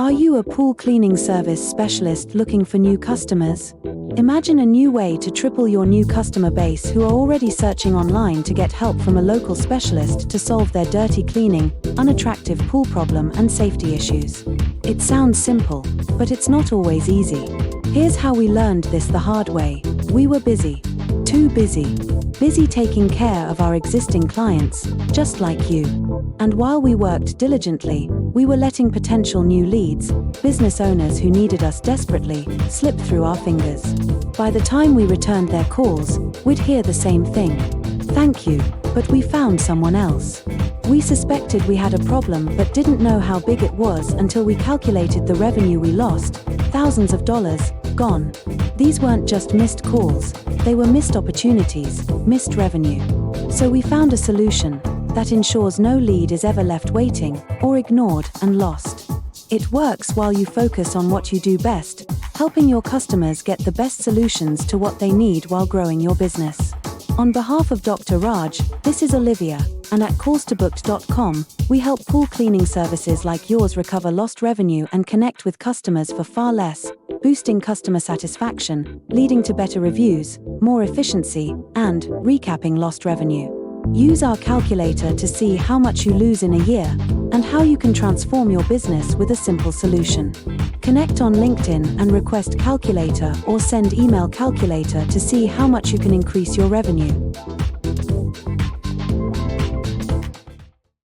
Are you a pool cleaning service specialist looking for new customers? Imagine a new way to triple your new customer base who are already searching online to get help from a local specialist to solve their dirty cleaning, unattractive pool problem and safety issues. It sounds simple, but it's not always easy. Here's how we learned this the hard way. We were busy. Too busy. Busy taking care of our existing clients, just like you. And while we worked diligently, we were letting potential new leads, business owners who needed us desperately, slip through our fingers. By the time we returned their calls, we'd hear the same thing. Thank you, but we found someone else. We suspected we had a problem but didn't know how big it was until we calculated the revenue we lost, thousands of dollars, gone. These weren't just missed calls, they were missed opportunities, missed revenue. So we found a solution that ensures no lead is ever left waiting, or ignored and lost. It works while you focus on what you do best, helping your customers get the best solutions to what they need while growing your business. On behalf of Dr. Raj, this is Olivia, and at callstobooked.com, we help pool cleaning services like yours recover lost revenue and connect with customers for far less, boosting customer satisfaction, leading to better reviews, more efficiency, and recapping lost revenue. Use our calculator to see how much you lose in a year and how you can transform your business with a simple solution. Connect on LinkedIn and request calculator or send email calculator to see how much you can increase your revenue.